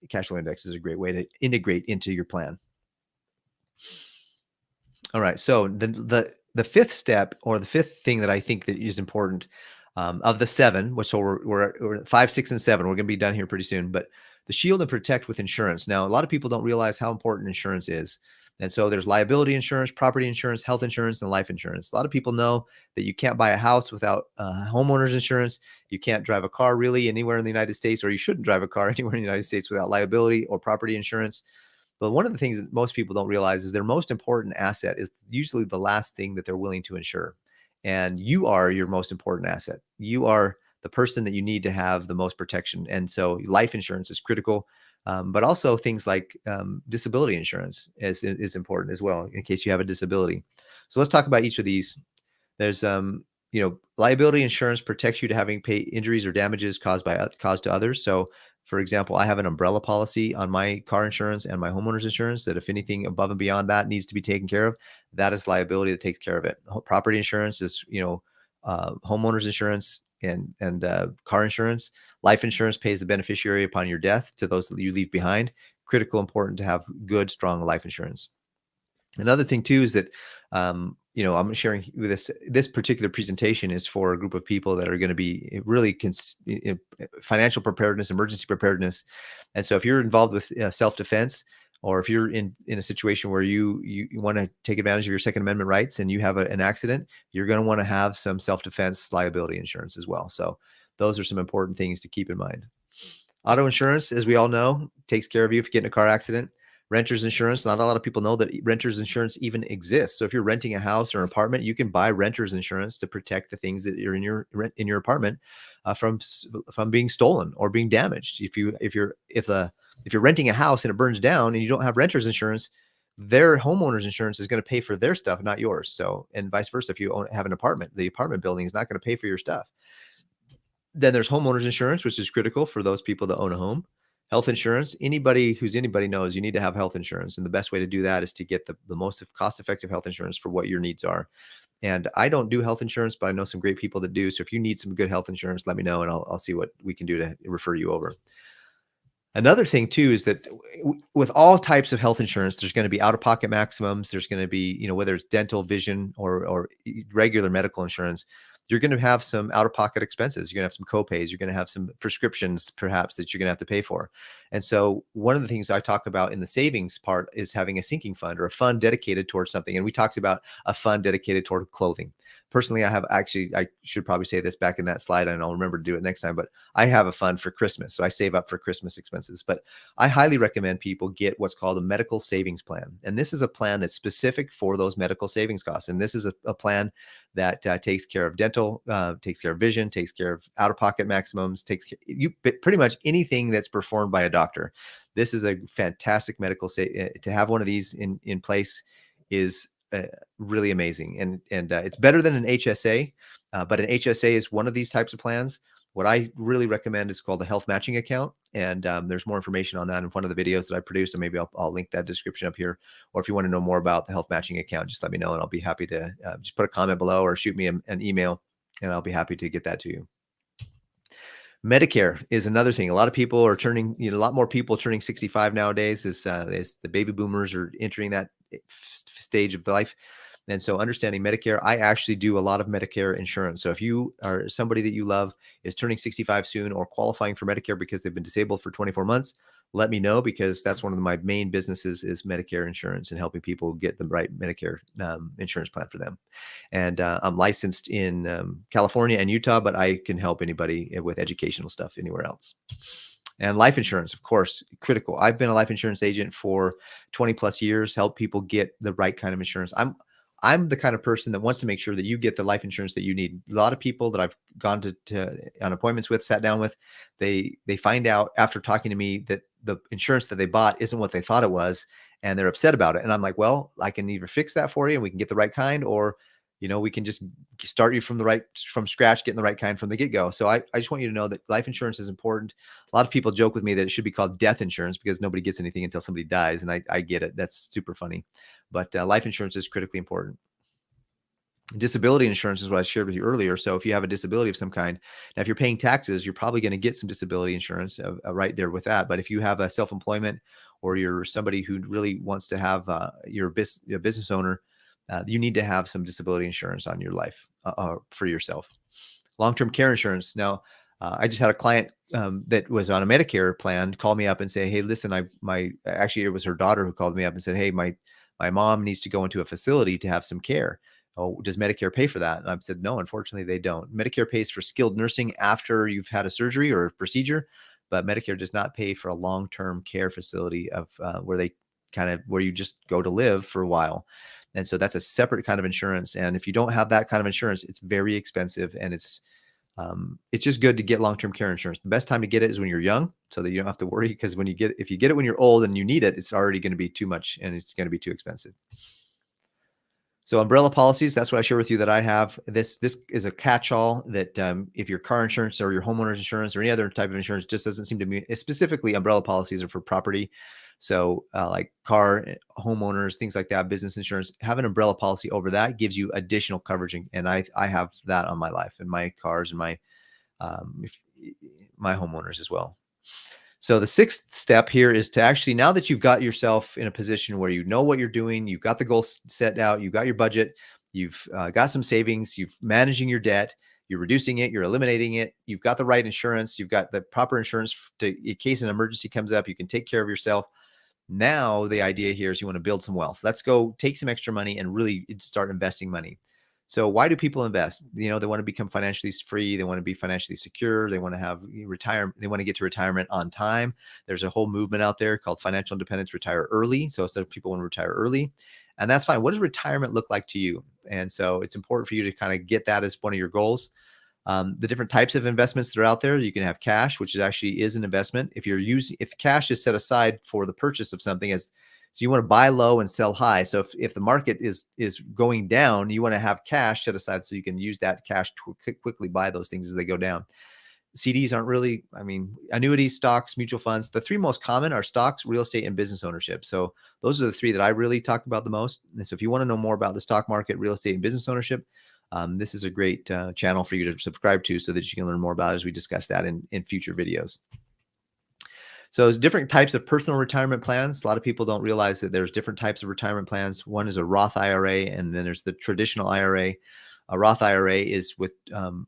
cash flow index is a great way to integrate into your plan. All right, so the fifth step, or the fifth thing that I think that is important, of the 7, which, so we're at 5, 6, and 7. We're going to be done here pretty soon. But the shield and protect with insurance. Now, a lot of people don't realize how important insurance is. And so there's liability insurance, property insurance, health insurance, and life insurance. A lot of people know that you can't buy a house without homeowners insurance. You can't drive a car really anywhere in the United States, or you shouldn't drive a car anywhere in the United States without liability or property insurance. But one of the things that most people don't realize is their most important asset is usually the last thing that they're willing to insure. And you are your most important asset. You are the person that you need to have the most protection. And so life insurance is critical, but also things like disability insurance is important as well, in case you have a disability. So let's talk about each of these. There's liability insurance protects you to having pay injuries or damages caused to others. So for example, I have an umbrella policy on my car insurance and my homeowner's insurance that if anything above and beyond that needs to be taken care of, that is liability that takes care of it. Property insurance is, homeowner's insurance and car insurance. Life insurance pays the beneficiary upon your death to those that you leave behind. Critical, important to have good, strong life insurance. Another thing too is that I'm sharing with this particular presentation is for a group of people that are going to be really financial preparedness, emergency preparedness. And so if you're involved with self-defense, or if you're in a situation where you want to take advantage of your Second Amendment rights and you have an accident, you're going to want to have some self-defense liability insurance as well. So those are some important things to keep in mind. Auto insurance, as we all know, takes care of you if you get in a car accident. Renter's insurance, not a lot of people know that renter's insurance even exists. So if you're renting a house or an apartment, you can buy renter's insurance to protect the things that are in your apartment from being stolen or being damaged. If you're renting a house and it burns down and you don't have renter's insurance, their homeowner's insurance is going to pay for their stuff, not yours. So, and vice versa, if you have an apartment, the apartment building is not going to pay for your stuff. Then there's homeowners insurance, which is critical for those people that own a home. Health insurance, anybody knows you need to have health insurance. And the best way to do that is to get the most cost-effective health insurance for what your needs are. And I don't do health insurance, but I know some great people that do. So if you need some good health insurance, let me know and I'll see what we can do to refer you over. Another thing too is that with all types of health insurance, there's going to be out-of-pocket maximums. There's going to be, whether it's dental, vision, or regular medical insurance, you're going to have some out-of-pocket expenses. You're going to have some copays. You're going to have some prescriptions, perhaps, that you're going to have to pay for. And so one of the things I talk about in the savings part is having a sinking fund or a fund dedicated towards something. And we talked about a fund dedicated toward clothing. Personally, I should probably say this back in that slide and I'll remember to do it next time, but I have a fund for Christmas. So I save up for Christmas expenses, but I highly recommend people get what's called a medical savings plan. And this is a plan that's specific for those medical savings costs. And this is a plan that takes care of dental, takes care of vision, takes care of out-of-pocket maximums, pretty much anything that's performed by a doctor. This is a fantastic medical to have one of these in place is really amazing. And it's better than an HSA, but an HSA is one of these types of plans. What I really recommend is called a health matching account. And there's more information on that in one of the videos that I produced. And maybe I'll link that description up here. Or if you want to know more about the health matching account, just let me know and I'll be happy to just put a comment below or shoot me an email and I'll be happy to get that to you. Medicare is another thing. A lot of people are turning, a lot more people turning 65 nowadays as the baby boomers are entering that stage of life. And so understanding Medicare, I actually do a lot of Medicare insurance. So if you are somebody that you love is turning 65 soon or qualifying for Medicare because they've been disabled for 24 months, let me know, because that's one of my main businesses is Medicare insurance and helping people get the right Medicare insurance plan for them. And I'm licensed in California and Utah, but I can help anybody with educational stuff anywhere else. And life insurance, of course, critical. I've been a life insurance agent for 20 plus years, help people get the right kind of insurance. I'm the kind of person that wants to make sure that you get the life insurance that you need. A lot of people that I've gone to on appointments with, sat down with, they find out after talking to me that the insurance that they bought isn't what they thought it was, and they're upset about it. And I'm like, well, I can either fix that for you and we can get the right kind, or we can just start you from scratch, getting the right kind from the get-go. So I just want you to know that life insurance is important. A lot of people joke with me that it should be called death insurance because nobody gets anything until somebody dies. And I get it. That's super funny. But life insurance is critically important. Disability insurance is what I shared with you earlier. So if you have a disability of some kind, now if you're paying taxes, you're probably going to get some disability insurance right there with that. But if you have a self-employment or you're somebody who really wants to have you're a business owner, you need to have some disability insurance on your life for yourself. Long-term care insurance. Now, I just had a client that was on a Medicare plan call me up and say, "Hey, listen, actually it was her daughter who called me up and said, hey, my mom needs to go into a facility to have some care. Oh, does Medicare pay for that?" And I've said, no, unfortunately, they don't. Medicare pays for skilled nursing after you've had a surgery or a procedure, but Medicare does not pay for a long-term care facility of where you just go to live for a while. And so that's a separate kind of insurance. And if you don't have that kind of insurance, it's very expensive, and it's just good to get long-term care insurance. The best time to get it is when you're young, so that you don't have to worry, because if you get it when you're old and you need it, it's already going to be too much and it's going to be too expensive. So umbrella policies, that's what I share with you that I have. This is a catch-all that if your car insurance or your homeowner's insurance or any other type of insurance just doesn't seem to be, specifically umbrella policies are for property. So like car, homeowners, things like that, business insurance, have an umbrella policy over that gives you additional coverage. And I have that on my life and my cars and my homeowners as well. So the sixth step here is to actually, now that you've got yourself in a position where you know what you're doing, you've got the goals set out, you've got your budget, you've got some savings, you've managing your debt, you're reducing it, you're eliminating it, you've got the right insurance, you've got the proper insurance in case an emergency comes up, you can take care of yourself. Now, the idea here is you want to build some wealth. Let's go take some extra money and really start investing money. So why do people invest? They want to become financially free. They want to be financially secure. They want to have retirement. They want to get to retirement on time. There's a whole movement out there called financial independence, retire early. So instead of people want to retire early, and that's fine. What does retirement look like to you? And so it's important for you to kind of get that as one of your goals. The different types of investments that are out there. You can have cash, which is an investment. If cash is set aside for the purchase of something, so you want to buy low and sell high. So if the market is going down, you want to have cash set aside so you can use that cash to quickly buy those things as they go down. CDs aren't really, annuities, stocks, mutual funds. The three most common are stocks, real estate, and business ownership. So those are the three that I really talk about the most. And so if you want to know more about the stock market, real estate, and business ownership, this is a great channel for you to subscribe to so that you can learn more about it as we discuss that in future videos. So there's different types of personal retirement plans. A lot of people don't realize that there's different types of retirement plans. One is a Roth IRA, and then there's the traditional IRA. A Roth IRA is with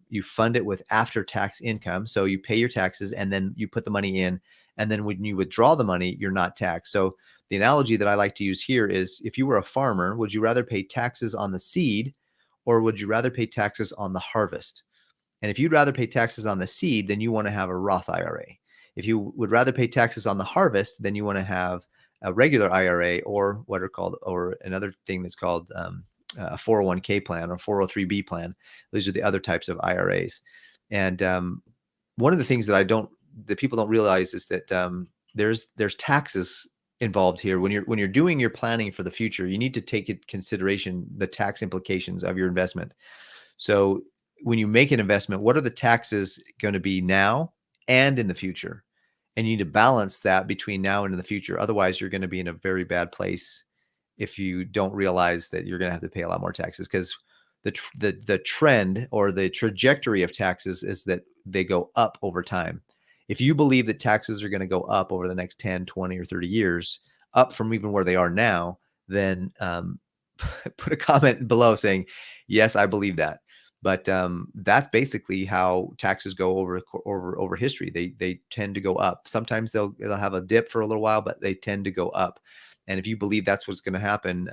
you fund it with after-tax income. So you pay your taxes and then you put the money in. And then when you withdraw the money, you're not taxed. So the analogy that I like to use here is if you were a farmer, would you rather pay taxes on the seed or would you rather pay taxes on the harvest? And if you'd rather pay taxes on the seed, then you want to have a Roth IRA. If you would rather pay taxes on the harvest, then you want to have a regular IRA or or another thing that's called a 401k plan or 403b plan. These are the other types of IRAs. And one of the things that people don't realize is that there's taxes involved here. When you're doing your planning for the future, you need to take into consideration the tax implications of your investment. So when you make an investment, what are the taxes going to be now and in the future? And you need to balance that between now and in the future. Otherwise, you're going to be in a very bad place if you don't realize that you're going to have to pay a lot more taxes, because the trend or the trajectory of taxes is that they go up over time. If you believe that taxes are going to go up over the next 10, 20, or 30 years, up from even where they are now, then put a comment below saying, yes, I believe that. But that's basically how taxes go over history. They tend to go up. Sometimes they'll have a dip for a little while, but they tend to go up. And if you believe that's what's going to happen,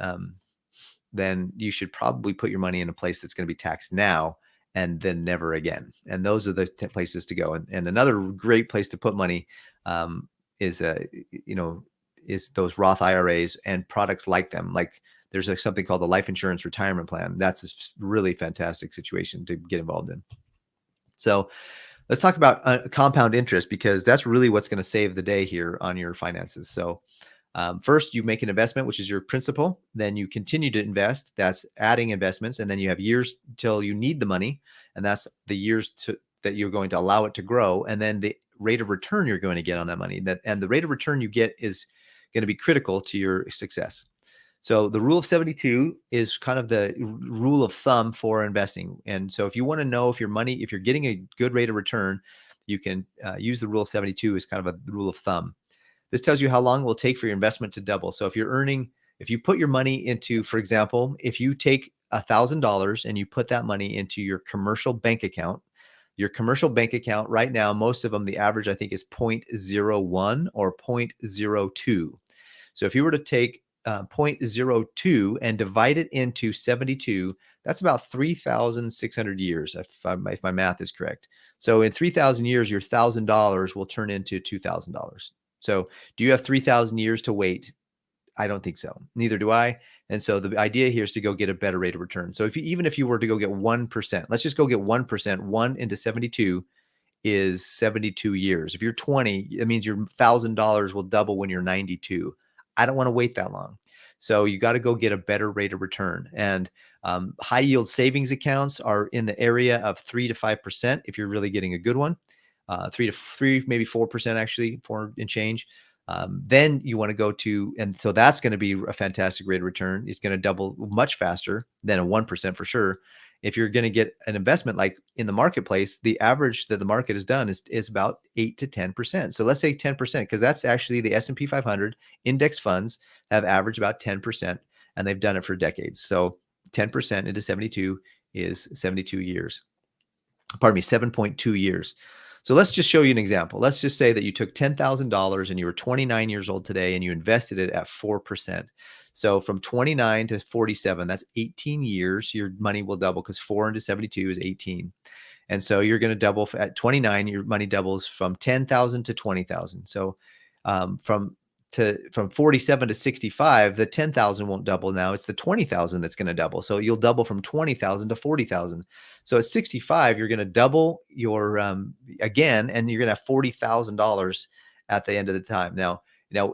then you should probably put your money in a place that's going to be taxed now and then never again. And those are the places to go. And another great place to put money is those Roth IRAs and products like them. Like there's something called the life insurance retirement plan. That's a really fantastic situation to get involved in. So let's talk about compound interest, because that's really what's going to save the day here on your finances. So first, you make an investment, which is your principal. Then you continue to invest. That's adding investments. And then you have years till you need the money. And that's the years that you're going to allow it to grow. And then the rate of return you're going to get on that money. And the rate of return you get is going to be critical to your success. So the rule of 72 is kind of the rule of thumb for investing. And so if you want to know if you're getting a good rate of return, you can use the rule of 72 as kind of a rule of thumb. This tells you how long it will take for your investment to double. So if you put your money into, for example, if you take $1,000 and you put that money into your commercial bank account right now, most of them, the average I think is 0.01 or 0.02. So if you were to take 0.02 and divide it into 72, that's about 3,600 years, if my math is correct. So in 3,000 years, your $1,000 will turn into $2,000. So do you have 3,000 years to wait? I don't think so. Neither do I. And so the idea here is to go get a better rate of return. So even if you were to go get 1%, let's just go get 1%. 1 into 72 is 72 years. If you're 20, it means your $1,000 will double when you're 92. I don't want to wait that long. So you got to go get a better rate of return. And high yield savings accounts are in the area of 3 to 5% if you're really getting a good one. 3, maybe 4% actually, 4 and change. Then you want to go to, and so that's going to be a fantastic rate of return. It's going to double much faster than a 1% for sure. If you're going to get an investment like in the marketplace, the average that the market has done is about 8 to 10%. So let's say 10%, because that's actually the S&P 500 index funds have averaged about 10%, and they've done it for decades. So 10% into 72 is 72 years. Pardon me, 7.2 years. So let's just show you an example. Let's just say that you took $10,000 and you were 29 years old today and you invested it at 4%. So from 29 to 47, that's 18 years. Your money will double because 4 into 72 is 18. And so you're going to double at 29, your money doubles from 10,000 to 20,000. So from 47 to 65, the 10,000 won't double now. It's the 20,000 that's going to double. So you'll double from 20,000 to 40,000. So at 65, you're going to double your again, and you're going to have $40,000 at the end of the time. Now,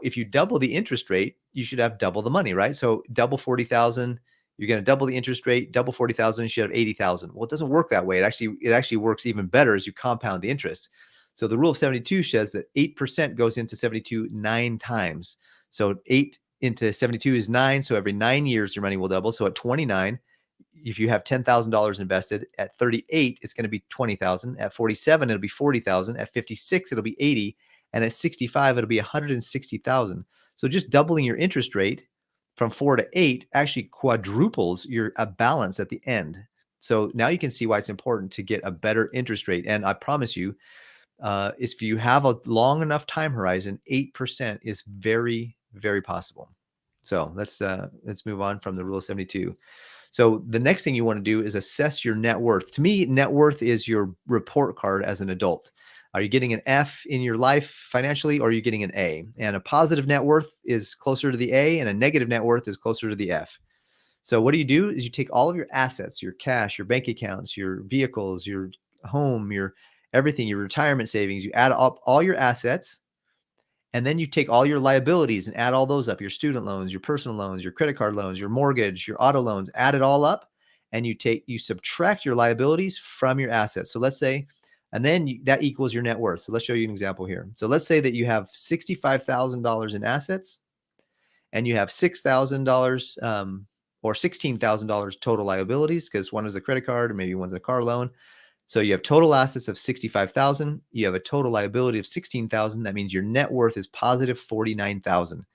if you double the interest rate, you should have double the money, right? So double 40,000, you're going to double the interest rate, double 40,000, you should have 80,000. Well, it doesn't work that way. It actually works even better as you compound the interest. So the rule of 72 says that 8% goes into 72 9 times. So 8 into 72 is 9. So every 9 years, your money will double. So at 29, if you have $10,000 invested, at 38, it's going to be 20,000. At 47, it'll be 40,000. At 56, it'll be 80. And at 65, it'll be 160,000. So just doubling your interest rate from 4 to 8 actually quadruples your balance at the end. So now you can see why it's important to get a better interest rate. And I promise you, if you have a long enough time horizon, 8% is very, very possible. So let's move on from the rule of 72. So the next thing you want to do is assess your net worth. To me, net worth is your report card as an adult. Are you getting an F in your life financially, or are you getting an A? And a positive net worth is closer to the A, and a negative net worth is closer to the F. So what do is you take all of your assets, your cash, your bank accounts, your vehicles, your home, your everything, your retirement savings, you add up all your assets, and then you take all your liabilities and add all those up, your student loans, your personal loans, your credit card loans, your mortgage, your auto loans, add it all up, and you subtract your liabilities from your assets. So let's say, and then that equals your net worth. So let's show you an example here. So let's say that you have $65,000 in assets, and you have $6,000 or $16,000 total liabilities, because one is a credit card or maybe one's a car loan. So you have total assets of 65,000. You have a total liability of 16,000. That means your net worth is positive 49,000.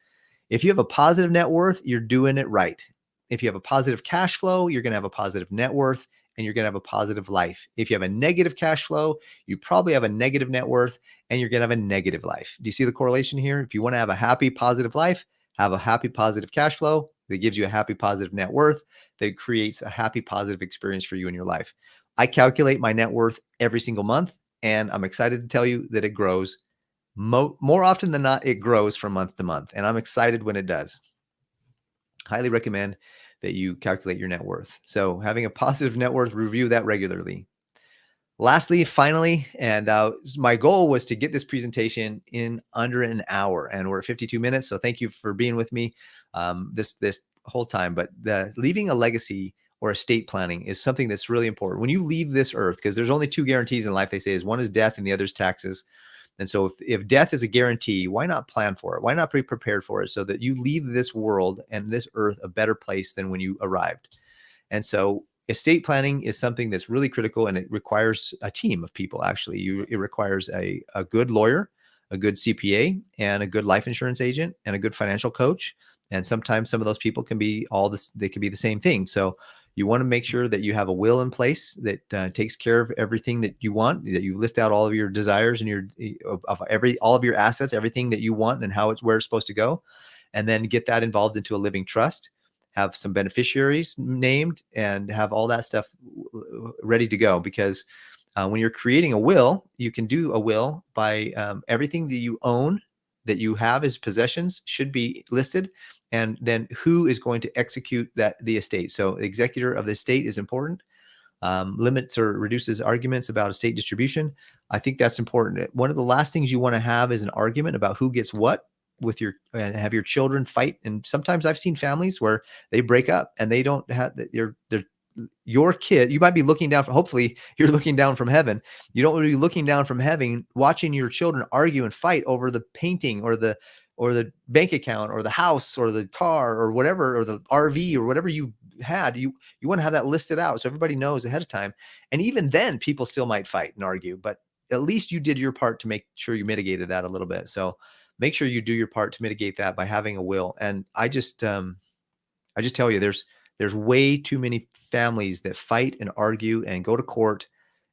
If you have a positive net worth, you're doing it right. If you have a positive cash flow, you're going to have a positive net worth, and you're going to have a positive life. If you have a negative cash flow, you probably have a negative net worth, and you're going to have a negative life. Do you see the correlation here? If you want to have a happy, positive life, have a happy, positive cash flow that gives you a happy, positive net worth that creates a happy, positive experience for you in your life. I calculate my net worth every single month, and I'm excited to tell you that it grows. More often than not, it grows from month to month, and I'm excited when it does. Highly recommend that you calculate your net worth. So having a positive net worth, review that regularly. Lastly, finally, and my goal was to get this presentation in under an hour, and we're at 52 minutes. So thank you for being with me this whole time. But leaving a legacy or estate planning is something that's really important. When you leave this earth, because there's only 2 guarantees in life, they say, is one is death and the other is taxes. And so if death is a guarantee, why not plan for it? Why not be prepared for it so that you leave this world and this earth a better place than when you arrived? And so estate planning is something that's really critical, and it requires a team of people. Actually, it requires a good lawyer, a good CPA, and a good life insurance agent, and a good financial coach. And sometimes some of those people can be they can be the same thing. So you want to make sure that you have a will in place that takes care of everything that you want, that you list out all of your desires and all of your assets, everything that you want and where it's supposed to go, and then get that involved into a living trust, have some beneficiaries named, and have all that stuff ready to go. Because when you're creating a will, you can do a will by everything that you own, that you have as possessions, should be listed, and then who is going to execute the estate. So the executor of the estate is important. Limits or reduces arguments about estate distribution. I think that's important. One of the last things you want to have is an argument about who gets what and have your children fight. And sometimes I've seen families where they break up and they don't have your kid. You might be looking down, hopefully you're looking down from heaven. You don't want to be looking down from heaven, watching your children argue and fight over the painting or the bank account or the house or the car or whatever, or the RV or whatever you had. You want to have that listed out so everybody knows ahead of time. And even then people still might fight and argue, but at least you did your part to make sure you mitigated that a little bit. So make sure you do your part to mitigate that by having a will. And I just tell you, There's way too many families that fight and argue and go to court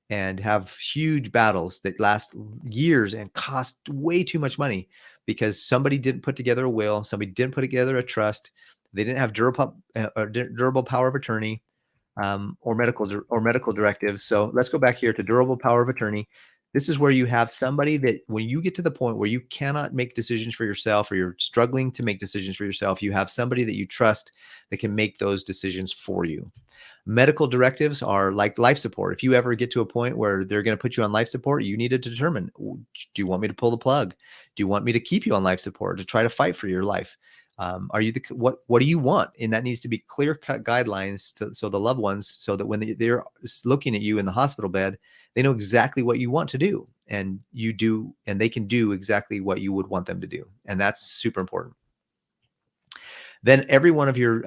and have huge battles that last years and cost way too much money because somebody didn't put together a will, somebody didn't put together a trust, they didn't have durable power of attorney, or medical directives. So let's go back here to durable power of attorney. This is where you have somebody that when you get to the point where you cannot make decisions for yourself or you're struggling to make decisions for yourself, you have somebody that you trust that can make those decisions for you. Medical directives are like life support. If you ever get to a point where they're going to put you on life support, you need to determine, do you want me to pull the plug? Do you want me to keep you on life support to try to fight for your life? Are you what do you want? And that needs to be clear cut guidelines so the loved ones, so that when they're looking at you in the hospital bed, they know exactly what you want to do, and you do, and they can do exactly what you would want them to do. And that's super important. Then every one of your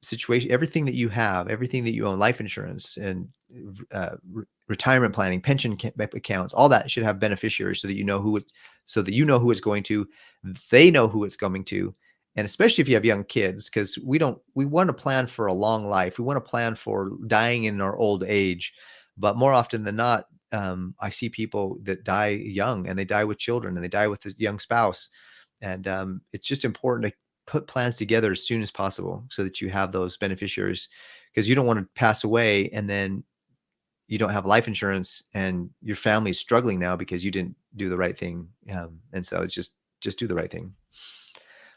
situation, everything that you have, everything that you own, life insurance and retirement planning, pension accounts, all that should have beneficiaries so that you know who who it's going to, they know who it's going to. And especially if you have young kids, because we want to plan for a long life. We want to plan for dying in our old age. But more often than not, I see people that die young, and they die with children, and they die with a young spouse. And it's just important to put plans together as soon as possible so that you have those beneficiaries, because you don't want to pass away and then you don't have life insurance and your family is struggling now because you didn't do the right thing. And so it's just do the right thing.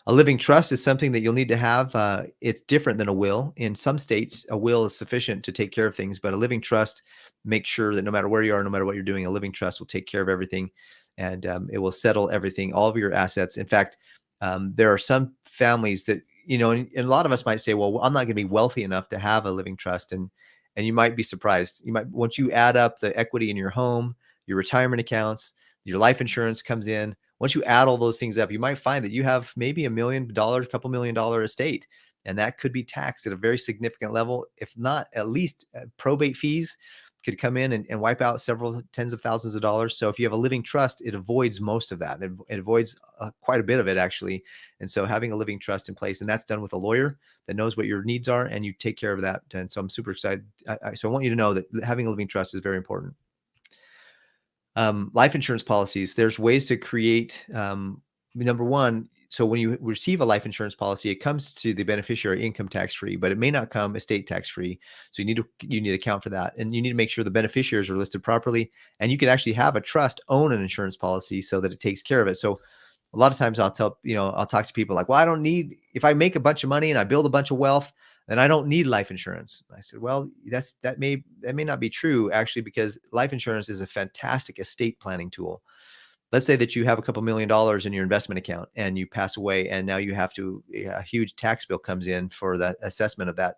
A living trust is something that you'll need to have. It's different than a will. In some states, a will is sufficient to take care of things, but a living trust makes sure that no matter where you are, no matter what you're doing, a living trust will take care of everything, and it will settle everything, all of your assets. In fact, there are some families that, and a lot of us might say, well, I'm not going to be wealthy enough to have a living trust. And you might be surprised. Once you add up the equity in your home, your retirement accounts, your life insurance comes in. Once you add all those things up, you might find that you have maybe $1 million, couple $1 million estate, and that could be taxed at a very significant level. If not, at least probate fees could come in and wipe out several tens of thousands of dollars. So if you have a living trust, it avoids most of that. It avoids quite a bit of it, actually. And so having a living trust in place, and that's done with a lawyer that knows what your needs are, and you take care of that. And so I'm super excited. So I want you to know that having a living trust is very important. Life insurance policies, there's ways to create, number one, so when you receive a life insurance policy, it comes to the beneficiary income tax free, but it may not come estate tax free. So you need to account for that, and you need to make sure the beneficiaries are listed properly. And you can actually have a trust own an insurance policy so that it takes care of it. So a lot of times I'll talk to people like, well, I don't need, if I make a bunch of money and I build a bunch of wealth, then I don't need life insurance. I said, well, that may not be true, actually, because life insurance is a fantastic estate planning tool. Let's say that you have a couple $1 million in your investment account and you pass away, and now you have a huge tax bill comes in for that assessment of that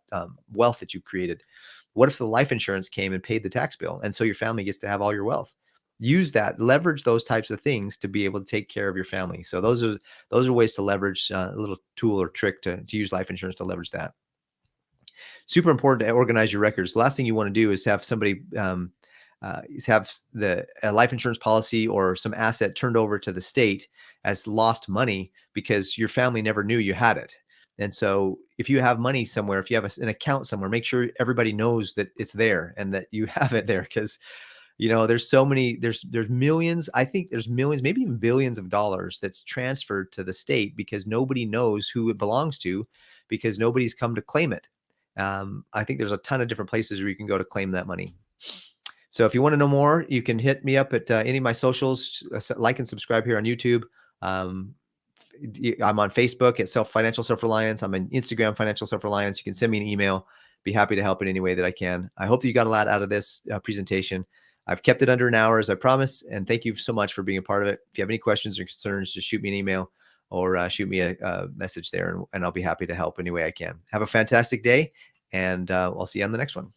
wealth that you created. What if the life insurance came and paid the tax bill? And so your family gets to have all your wealth. Use that, leverage those types of things to be able to take care of your family. So those are ways to leverage, a little tool or trick to use life insurance to leverage that. Super important to organize your records. The last thing you want to do is have somebody have a life insurance policy or some asset turned over to the state as lost money because your family never knew you had it. And so if you have money somewhere, if you have an account somewhere, make sure everybody knows that it's there and that you have it there, because there's so many, there's millions, I think there's millions, maybe even billions of dollars that's transferred to the state because nobody knows who it belongs to, because nobody's come to claim it. I think there's a ton of different places where you can go to claim that money. So if you want to know more, you can hit me up at any of my socials, like and subscribe here on YouTube. I'm on Facebook at Financial Self-Reliance. I'm on Instagram, Financial Self-Reliance. You can send me an email. Be happy to help in any way that I can. I hope that you got a lot out of this presentation. I've kept it under an hour, as I promised, and thank you so much for being a part of it. If you have any questions or concerns, just shoot me an email or shoot me a message there, and I'll be happy to help any way I can. Have a fantastic day, and I'll see you on the next one.